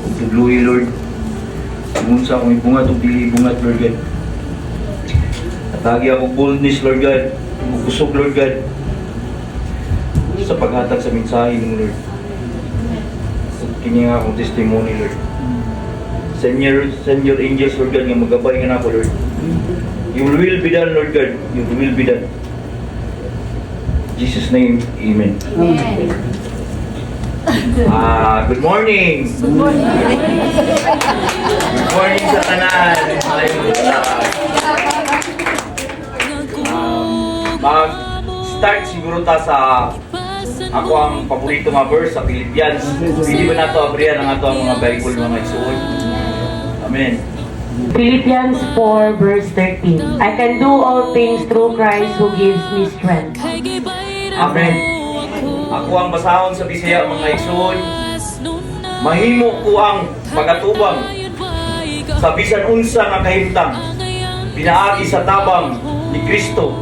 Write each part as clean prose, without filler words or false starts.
ug tudluhi Lord. Unsa akong ibungat ug dili bungat Lord God. Atagi ako boldness Lord God, ug kusog Lord God. Sa paghatag sa mensahe mo Lord. Kini nga akong testimony Lord. Send your angels Lord God nga magabay nga nako Lord. Your will be done Lord God. Your will be done. In Jesus' name, Amen. Good morning. Good morning sa tanan. Mag-start siguro ta sa ako ang paborito nga verse sa Philippians. Hindi ba nato abrihan ang ato ang mga Bible mga igsoon? Amen. Philippians 4 verse 13. I can do all things through Christ who gives me strength. Amen. Ako ang basahon sa Bisaya mga igsoon. Mahimo ko ang pagatubang sa bisan unsa nga kahimtang pinaagi sa tabang ni Kristo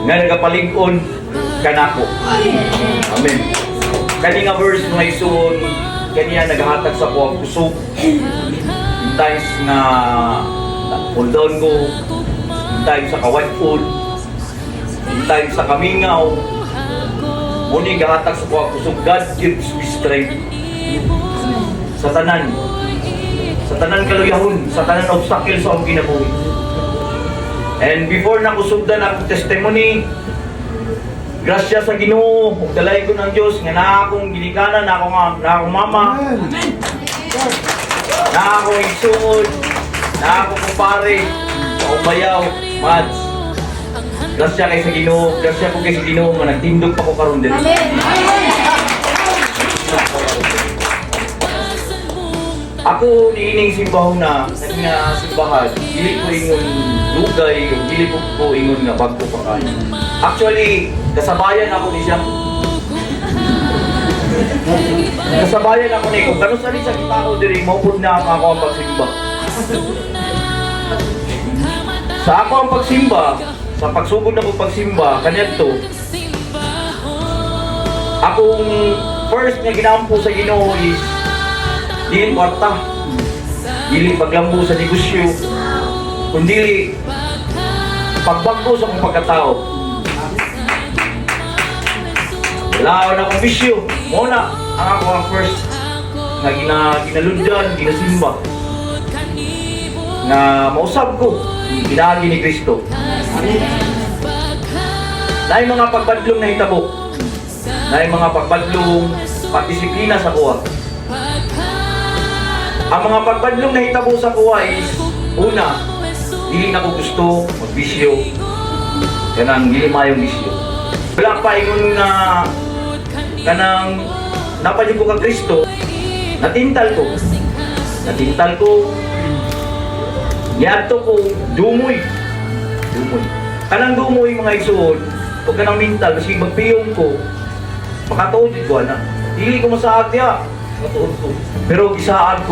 nga nagapalig-on kanako. Amen. Kani nga verse mga igsoon, kaniya naghatag sa kuwang kusog. Times na hold down ko, times sa kawad-pod, times sa kamingaw. Muni gahatag sa kuwang kusog, God gives me strength. Sa tanan kaluyahon, sa tanan obstacle sa akong kinabuhi. And before na kusugdan akong testimony, grasya sa Ginoo, ug dalay ko ng Dios nga naa akong ginikanan, na akong mama, na akong igsuon, na akong kumpare, akong bayaw, Mads. Grasya kay sa Ginoo, grasya ko kay sa Ginoo nga nagtindog pa ko karon diri. Ako niining simbahan na simbahan, dili ko ingon lugay, o dili ko ingon nga bagko pa kayo. Actually, kasabayan ako ni siya. Kasabayan ako ni kung kanus ani sa kitao diri maupod na ako ang pagsimba. Sa ako ang pagsimba, sa pagsugod na ko pagsimba kanadto. Akong first nga ginampo sa Ginoo is dili kwarta, dili paglambo sa negosyo, kundi pagbago sa akong pagkatao. Wala na akong bisyo. Muna ang ako ang first na ginalundan, ginasimba. Na mausap ko, ginagi ni Kristo. Na yung mga pagbadlong na hitabo. Na yung mga pagbadlong pagdisiplina sa kuha. Ang mga pagbadlong na hitabo sa kuha is, una, dili na ko gusto magbisyo. Kanang dili mayong bisyo. Wala pa ingon na kanang napanyo ko kang Kristo, natintal ko, yadto ko, dumoy. Kanang dumoy mga igsoon, pag kanang mental, kasi magpiyong ko, makatuod ko na, dili ko masaag niya, matuod ko. Pero isaag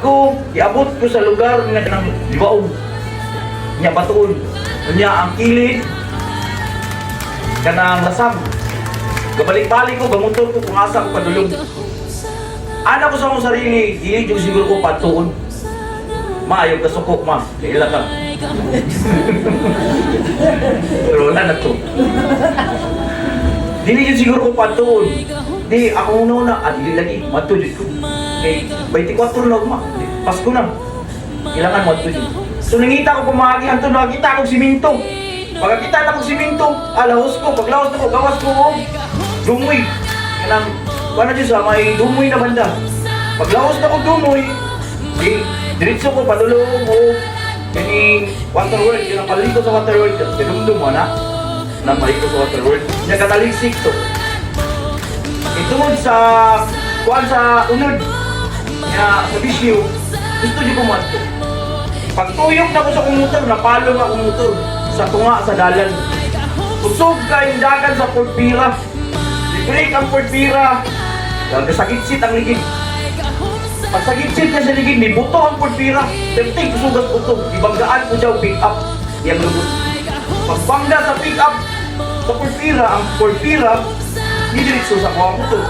ko, iabot ko sa lugar nga kanang liwaog, niya batuon, niya ang kilid, kanang lasang. Gabalik-balik ko, gamuntol ko kung asa ko padulong. Anak ko sa akong sarili, dili yung siguro ko patuon. Maayog ka sukok, ma. Kaila ka. Pero wala na to. Dili yung siguro ko patuon. Di, ako una, dili lagi. Matulid ko. Okay, 24 na ma. Pasko na. Kailangan matulid. So nangita ko pumagi, anto nakita ko siminto. Pagkakita na kong siminto, alahos ko, paglahos na ko, gawas ko, dumoy. Kanang, wala dyan sa may dumoy na banda. Paglahos na ko dumoy, diretso ko, padulong ko, kaning water world, yung napaligo sa water world, dinumdum mo na, napaligo sa water world, yung kataligsik to. Itungod sa, kuwan sa unod, sa bisyo, gusto nyo pumanto. Pagtuyok na ko sa kong motor, napalong akong motor. Sa tunga, sa dalan. Usog ka yung dagan sa Portpira. I-break ang Portpira. Kasagitsit ang ligid. Pag sagitsit na sa ligid, may buto ang Portpira. Tempting, usugas buto. Ibanggaan ko siya pick up. Yang lubot. Pagbangga sa pick up sa Portpira, ang Portpira, nidiritso sa kuha motor.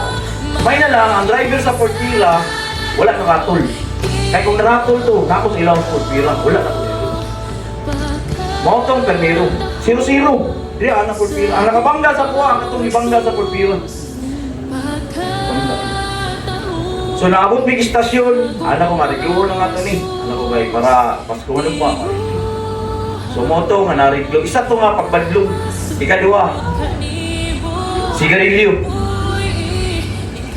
May na lang, ang driver sa Portira, wala nakatol. Kaya kung nakatol to, nakos ilaw sa Portira, wala na ko. Mautong kalmero. 0-0. Di, anak Portira. Ang nakabangga sa kuha, ang katong ibangga sa Portira. So naabot may istasyon, anak ko mariglo na nga ito ni. Anak ko kay para Pasko ano pa. So moto nga nariglo. Isa to nga pagbadlong. Ikadua. Sigarilyo.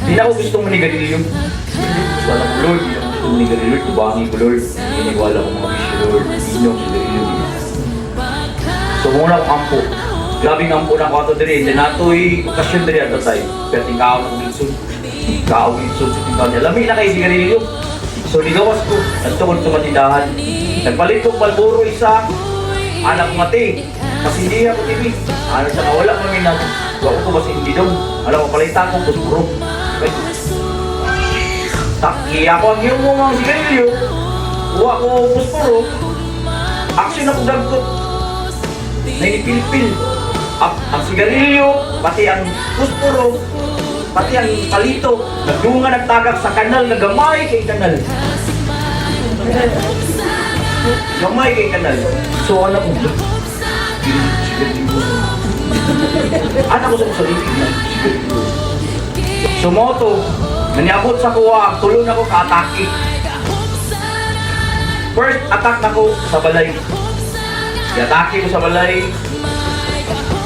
Di na ako gustong manigarilyo. So alam ko Lord, di na ako gustong manigarilyo. Tubangi ko Lord. Iniwala ko mga bisyo Lord. Inyong sigarilyo. So muna akong ampo. Grabing ampo na ako ito diri. Then nato'y okasyon diri at tatay. Pero tingkaw ng Wilson. Kaawin so sa tingkaw niya. Lami na kayo sigarilyo. So nigawas ko. At tukod sa matindahan. Nagpalit kong Balboro isa. Anak mati. Kasi hindi ako TV. Ano siya wala kami na. Wako ko kasi hindi daw. Alam ko palitan ko puspuro. Taki ako ang iyong mga sigarilyo. Kuha ko puspuro. Aksyon ako dagkot. Nainipilpil. Ang sigarilyo, pati ang puspuro, pati ang palito, nagdunga nagtagak sa kanal, nagamay kay kanal. Gamay kay kanal. So anak ko, anak ko sa sarili na. So moto, naniabot sa kuwa, tulong ako ka-atake. First attack na ko sa balay. I-atake ko sa balay.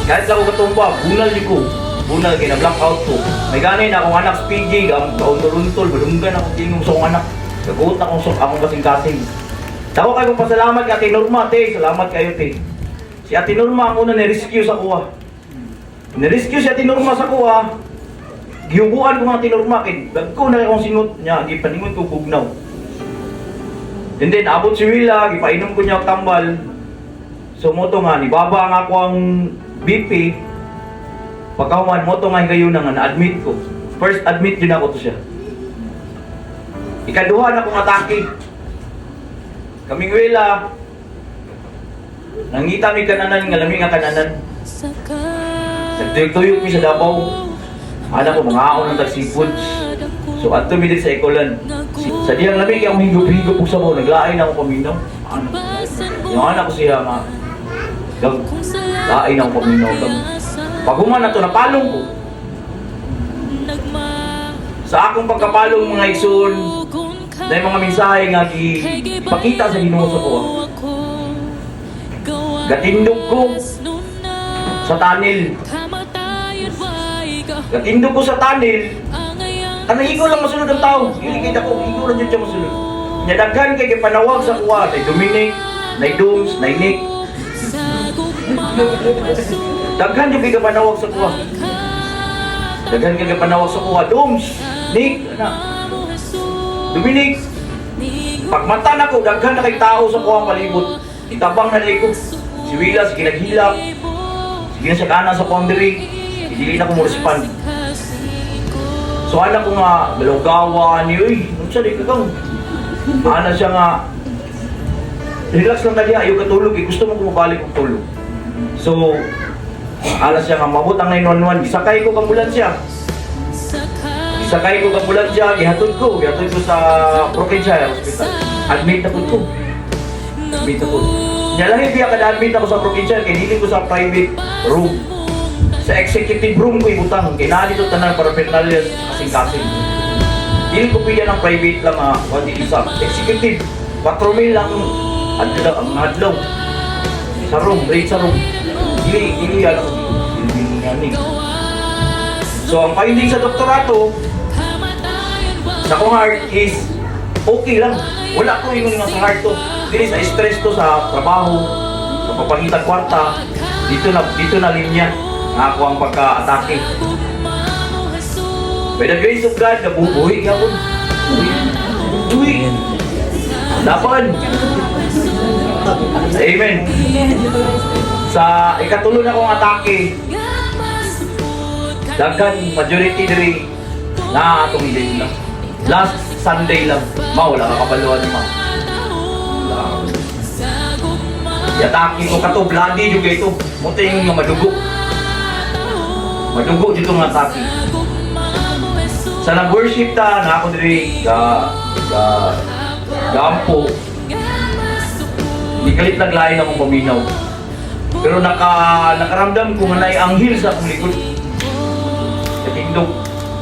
Kahit sa ako katumba, bunal di ko. Bunal, kaya na-blackout ko. May ganin akong anak speedy, ang kauntol-untol, balunggan akong tingong sa anak. Naguot na akong kasing-kasing. Tako kayo kong pasalamat kay Ate Norma, te. Salamat kayo, te. Si Ate Norma ang una ni-rescue sa kuha. Ni-rescue si Ate Norma sa kuha. Gihubuan ko nga Ate Norma, kaya ko na akong singot niya, gipaningon ko bugnaw. And then, abot si Willa, gipainom ko niya ang tambal. So moto nga, ni Baba nga ako ang BP. Pagkahuman, moto nga kayo na nga, na-admit ko. First admit yun ako to siya. Ikaduha na akong atake. Kaming Wela, nangita mi kananan, nga lami nga kananan. Nagtuyok-tuyok mi sa Davao. Anak ko, mga aon ng tag-seafoods. So ato mi din sa Ecolan. Sa diyang lami, kaya akong higop-higop po sa mo, naglaay na akong paminaw. Yung anak ko siya nga, lain ang paminaw. Pag human na ito, napalong ko. Sa akong pagkapalong mga igsoon, na yung mga mensahe nga ipakita sa Ginoo sa ko. Gatindog ko sa tunnel. Gatindog ko sa tunnel. Kanang ikaw lang masunod ang tao. Iligid ako, ikaw lang dyan siya masunod. Nyadaghan kay panawag sa kuwa. Nay Dominic, nay Dooms, nay Nick. Daghan yung panawag sa kuha. Daghan yung panawag sa kuha. Dooms, Nick, Dominic. Pagmata na ko, daghan na kay tao sa kuha ang palibot. Itabang na rin ko. Si Willa, sige naghilap. Sige na siya kanan sa kuha diri. Hindi na ko mo respond. So alam ko nga, balawgawa niyo eh. Ano siya, di ka kang. Ana siya nga, relax lang na diya, ayaw katulog eh. Gusto mo kumabalik kong tulog. So, alas siya nga, mabot ang 911. Isakay ko kambulansya. Isakay ko kambulansya, gihatod ko sa Provincial Hospital. Admit na ko. Admit na ko. Nyalahin biya kada admit ako sa Provincial, kaya hindi ko sa private room. Sa executive room ko ibutang, kaya nalito tanan para penalya kasing-kasing. Hindi ko pila ng private lang wadi isa. Executive, 4,000 lang ang adlaw. Sa room, rate sa room. Hindi yan ako dito. So, ang finding sa doktorato, sa kong heart is okay lang. Wala ko yung sa heart to. Dili sa stress to sa trabaho, sa papangitan kwarta, dito na linya na ako ang pagka-atake. By the grace of God, nabubuhay ka po. Buhay. Laban. Amen. Sa ikatulong na kong atake, daghan majority diri na atong day lang. Last Sunday lang, wala ka kapaluan ma. Yatake ko kato, bloody juga ito. Muting nga madugo. Madugo dito nga atake. Sa nag-worship ta, na ako diri, gampo. Hindi kalit naglain akong paminaw. Pero nakaramdam ko nga na anghel sa akong likod.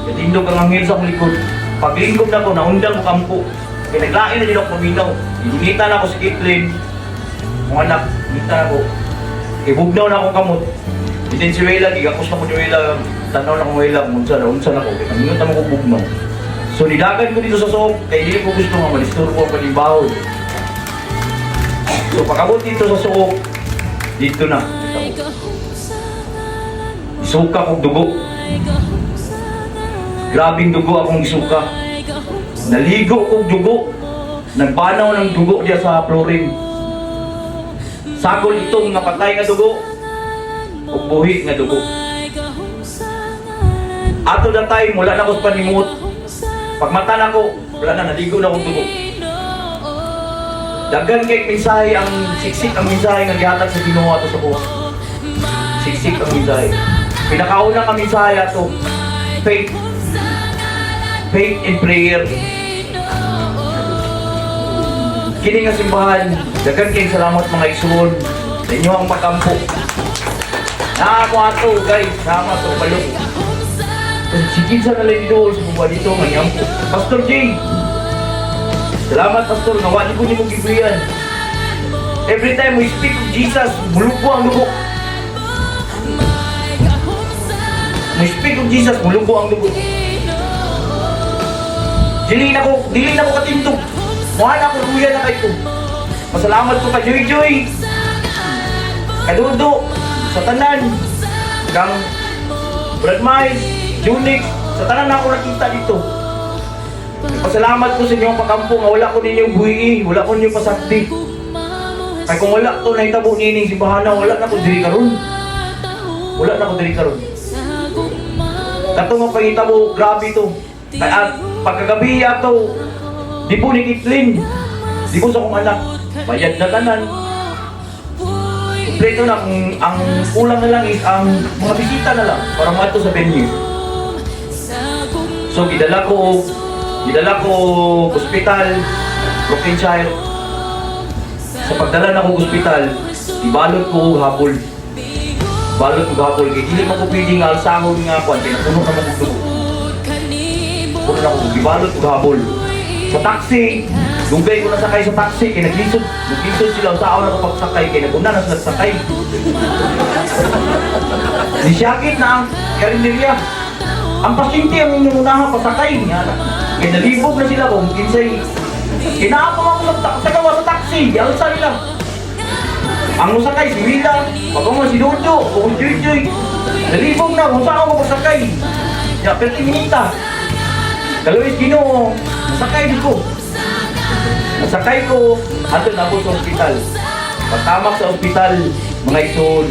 Katindog ang anghel sa akong likod. Paglingkod na ko, naundang ko kampo. Kaya naglain na din ako paminaw. Hinita na ako si Caitlyn. Mga anak, hinita na ako. Ibugnaw na akong kamot. Din si Wela, gigakos na ko ni Wela. Tanaw na kong Wela, unsa na ako. Ang minut naman ko bugnaw. So nidagan ko dito sa sook, kaya hindi ko gusto nga malisturo ko ang panibahod. So pagkabot dito sa sook, dito na. Isuka kong dugo. Grabing dugo akong isuka. Naligo kong dugo. Nagbanaw ng dugo diya sa flooring. Sagol itong napatay nga dugo. O buhi nga dugo. Ato na tayo, mula na ako sa panimut. Pagmata na ko, wala na, naligo na akong dugo. Dagan kay mensahe ang siksik ang mensahe nga gihatag sa Ginoo ato sa buhay. Siksik ang mensahe. Pinakauna ang mensahe ato, faith. Faith and prayer. Kini nga simbahan, dagan kay salamat mga igsoon sa inyo ang pagkampo. Naamo ato guys, sama to balok. Sige sa nalang idol sa buwan dito, manyampo. Pastor Jay, salamat Pastor, nawali ko niyo mong gibuyan. Every time we speak of Jesus, mulupo ang dugo. We speak of Jesus, mulupo ang dugo. Dili na ko katintog. Muhan ako, luya na kayo. Masalamat ko ka Joy Joy. Kadudo, sa tanan. Kang Brad Miles, Junix, sa tanan na ako nakita dito. Pasalamat ko sa inyong pakampo nga wala ko ninyong buhi, wala ko ninyong pasakti. Kaya kung wala to nahitabo nining simbahana, wala na ko diri karon. Wala na ko diri karon. Kato nga pangitabo, grabe to. Kaya pagkagabi ato, di po ni Caitlyn, di po sa kong anak, bayad na tanan. Kompleto na, ang kulang na lang is ang mga bisita na lang para mato sa venue. So gidala ko hospital, broken child. Sa pagdala na ko hospital, ibalot ko hapol. Balot ko hapol, kaya hindi mo ko pwedeng alsahon nga kwan, kaya napuno na mo ko dugo. Puno na ko, ibalot ko hapol. Sa taxi, dugay ko na sakay sa taxi, kaya naglisod sila sa ako na pagsakay, kaya naguna na sila sakay. Nisyakit na ang karinderya. Ang pasyente ang inyong unahan pasakay. Kaya nalibog na sila kung kinsay. Kinaapang ako sa gawa sa taxi, alsa nila. Ang musakay, si Wila, pagkawa si Dodo, o si Joy Joy. Nalibog na, kung saan ako pasakay. Ya, pero minita. Kaluis Ginoo, nasakay ko. Nasakay ko, ato na ako sa ospital. Pagtamak sa ospital, mga ison.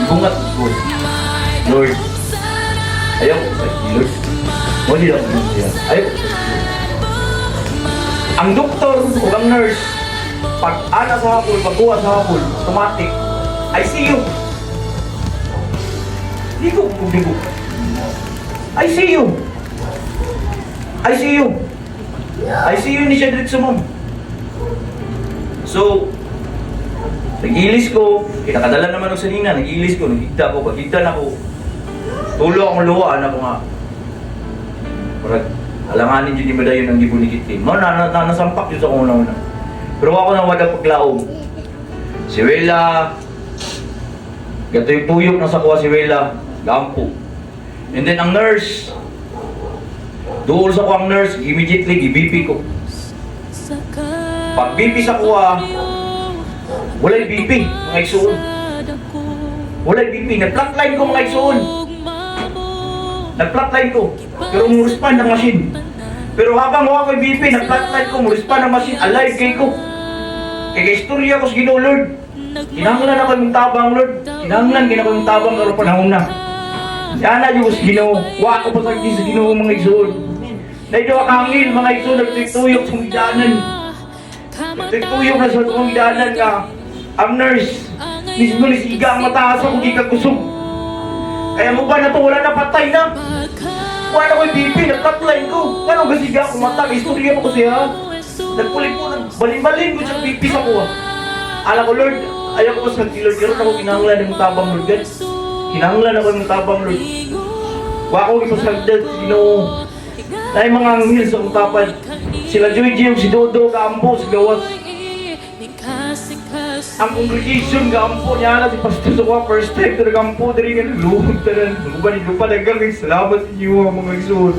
Ibungat ko. Lord, ayaw ko sa Lord. Wali lang ko siya. Ayaw ko. Ang doktor o ang nurse, pag ana sa hapon, pagkuha sa hapon, automatic, ICU. Digo. ICU ni siya dito sa mom. So, nag-ilis ko, kinakadala naman ng sanina, nag-ilis ko, nagigda ko, pagigda na ko. Tulo akong luwaan ako nga. Parang, alanganin yun ni Madayon ang gibulikitin. Nasampak yun sa una-una. Pero ako nang wadag paglaom. Si Wela, gato yung tuyok na sa kuha si Wela, gampo. And then ang nurse, doon sa kuha ang nurse, immediately i-BP ko. Pag BP sa kuha, wala'y BP, mga igsoon. Wala'y BP, nag-flatline ko mga igsoon. Nag-flatline ko, pero mo-respond ang machine. Pero habang ako yung BP, nag-flatline ko, mo-respond ang machine, alive kay ko. Kaya istorya ko sa Ginoo, Lord. Kinahanglan ako yung tabang, Lord. Kinahanglan ko yung tabang karon panahon na. Yan na yung Ginoo. Wa ko pa sa Ginoo mga igsoon. Dahil daw akangil, mga igsoon, nagtuyok sa midanan. Nagtuyok na sa midanan nga. Ang nurse, mismo nisiga ang mataas ako, di ka kusog. Kaya mo ba na ito, wala na patay na? Kuha na ko yung BP, nag-cutline ko. Ano kasi ka ako mata, istorya mo ko siya. Nagpulit po, balin-balin ko sa BP sa kuha. Alam ko, Lord, ayaw ko mas nag-Lord, karoon ako kinahanglan ng tabang Lord, God. Kinahanglan ako ng tabang Lord. Kuha ko ipasagdad, na yung mga anghel sa kong tapad. Sila Joy Gio, si Dodo, Kaampo, si Gawas. Ang congregation, Kaampo, niya na si Pastor Suwa, first time to Kaampo, dari nga nagluhog tanan. Lupa lupa, dagang kayong salamat sa inyo mga isun.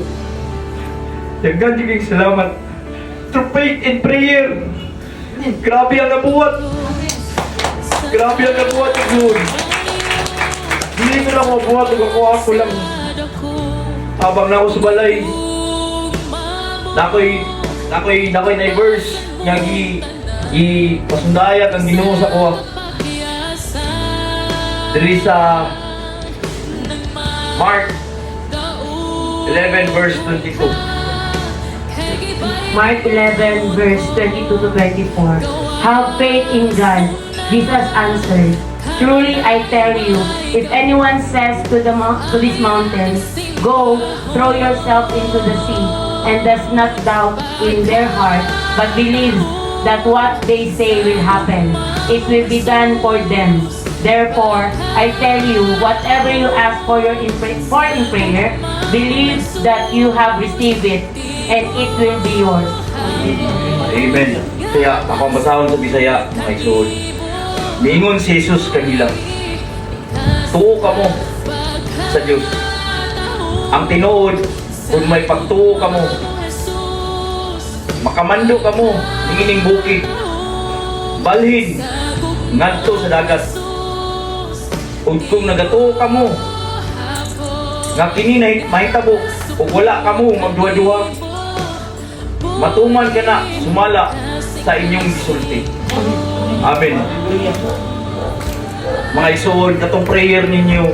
Dagang kayong salamat. Through faith and prayer. Grabe ang nabuhat. Grabe ang nabuhat yung Lord. Hindi ko lang mabuhat, ako lang. Habang na ako sa balay, nakoy na-verse nga pasundaya kang Ginoo sa ko. Diri sa Mark 11 verse 22. Mark 11 verse 22 to 24. Have faith in God. Jesus answered, truly I tell you, if anyone says to this mountain, go, throw yourself into the sea, and does not doubt in their heart, but believes that what they say will happen, it will be done for them. Therefore, I tell you, whatever you ask for in prayer, believe that you have received it, and it will be yours. Amen. Kaya ako ang basahon sa Bisaya, mga isul. Niingon si Jesus kanila, tuo ka mo sa Diyos. Ang tinuod, kung may pagtuo ka mo, makamando ka mo, ningining bukid, balhin, ngadto sa dagat. Kung nagatuo ka mo, nga kini mahitabo, kung wala ka mo, magduwa-duwa, matuman ka na, sumala sa inyong gisulti. Amen. Mga isuon, katong prayer ninyo,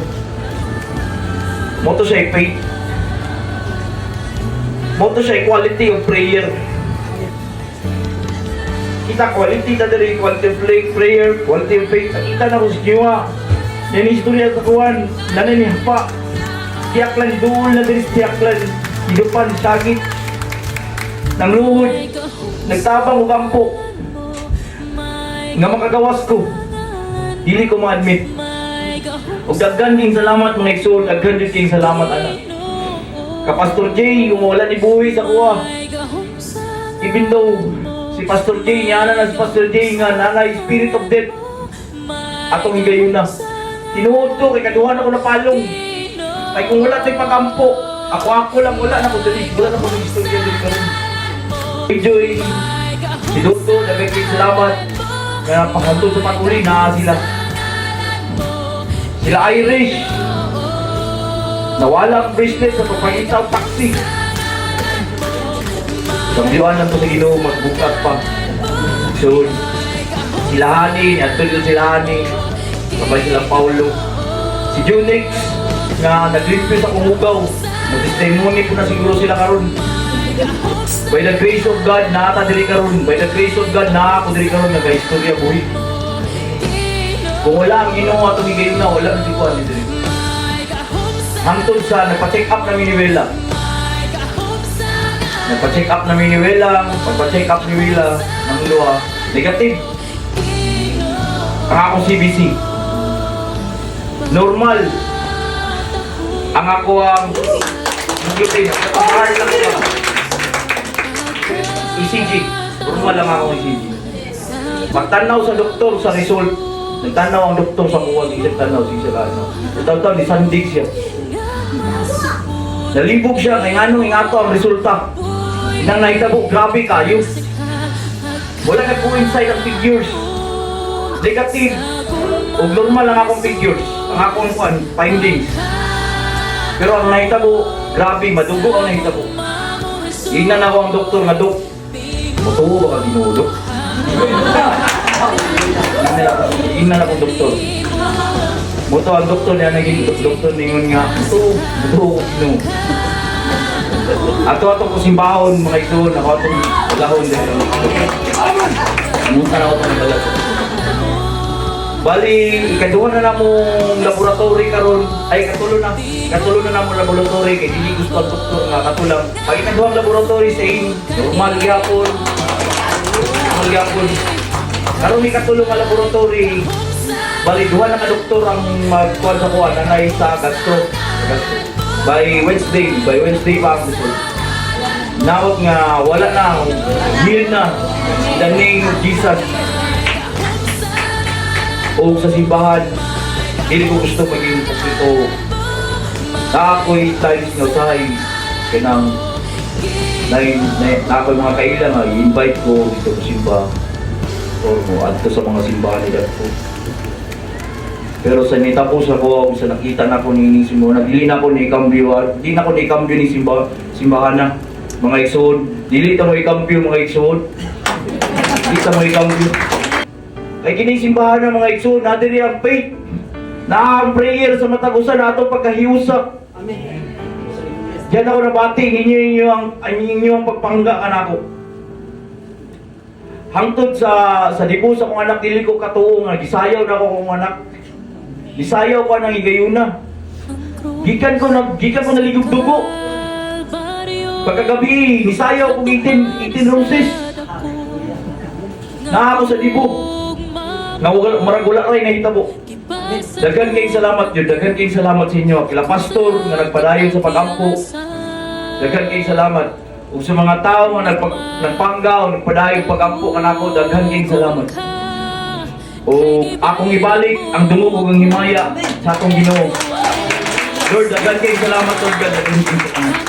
moto siya faith. Moto siya quality of prayer. Kita quality ta diri, quality of prayer, quality of faith. Kita na ko sa jiwa. Yan istorya sa kuwan, nanay ni hapa. Tiyaklan, duol na diri tiyaklan. Hidupan, sagit. Nang luhod, nagtabang o kampo. Nga makagawas ko, dili ko ma-admit. O daghan king salamat mga igsoon, daghan din king salamat anak. Ka Pastor J, wala ni buhi sa kuha. Even though si Pastor J, niya na si Pastor J nga nanay spirit of death. Atong higayon na. Tinuod ko, kay kaduhan ako na palong. Kay kung wala tayong pagampo, ako lang wala na ko dali. Wala na ko ng istorya dali karon. Joy, si Dodo, daghan king salamat. Kaya pagkanto sa pag-uli, na sila. Sila Irish. Nawala ang bracelet sa pagpangitaw taxi. Samdiwan lang po sa Ginoo, magbukat pa. So, sila Hani, natulog sila Hani. Sabay sila Paulo. Si Junix, nga naglimpyo sa kumugaw. Mag-testimony po na siguro sila karon. By the grace of God, nakakadiri karon. By the grace of God, nakakadiri karon. Nag-istorya buhi. Kung wala ang Ginoo atong higayon na, wala ang sikuan ni diri. Hangtod sa nagpa-check up na Miniwela. Nagpa-check up na Miniwela, pagpa-check up ni Wela, ng luha, negative. Ang akong CBC. Normal. Ang ako ang gluten. Napapahar lang ka. ECG. Normal lang ako ECG. Magtanaw sa doktor sa result. Nagtanaw ang doktor sa kuwag. Isip tanaw siya ano. Itaw-taw, nisandig siya. Nalibog siya, kaya nga nung ingato ang resulta. Nang naitabo, grabe kayo. Wala na po inside ang figures. Negative. O normal lang akong figures. Ang akong findings. Pero ang naitabo, grabe, madugo ang naitabo. Inan ako ang doktor nga, Dok. Matuwa ba ka dinulog? Inan akong doktor. Buto ang doktor niya naging doktor ningon nga. Buto no. Ato ko simbahon mga igsoon, ako atong palahon din. Munta na ako ng balat. Bali, ikaduha na namong laboratory karon, ay katulo na namong laboratory kay dili gusto ang doktor nga katulang. Pag ikaduhang laboratory sa normal gyapon. Karon ni katulong nga laboratory, bali duha na ka doktor ang magkuhan sa kuha, nanay sa gastro. By Wednesday pa ang result. Nawag nga wala na, heal na, in the name of Jesus. O sa simbahan, hindi ko gusto maging posito. Na ako'y times na usahay, kanang na ako'y mga kailan nga, i-invite ko dito sa simba. Or mo, adto sa mga simbahan nila ko. Pero sa nitapos ako, sa nakita na ko ni Simbo, naglili na ko ni Ikambyo, di na ko ni Ikambyo ni simbahan na. Mga iksod, dili ta mo Ikambyo mga iksod. Di ta mo Ikambyo. Kay kining simbahan ng mga iksod, natin rin ang faith. Na ang prayer sa matagusan na itong pagkahiusak. Amen. Diyan ako nabati, ninyo ang pagpangga ka na ako. Hangtod sa dibo sa kong anak, dili ko katuo nga, gisayaw na ako kong anak. Gisayaw ko ng igayuna. Gikan ko naligog dugo. Pagkagabi, nisayaw ko 18 roses. Na ako sa dibo. Maragula rin na hitabo. Daghan kayong salamat yun, daghan kayong salamat sa inyo. Kila pastor na nagpadayon sa pag-ampo. Daghan kayong salamat. O sa mga tao nga nagpanggaw, nagpadayon pag-ampo kanako, daghan kayong salamat. O akong ibalik ang dungo ko ng himaya sa akong Ginoo. Lord, daghan kayong salamat, Lord God, daghan kayong salamat.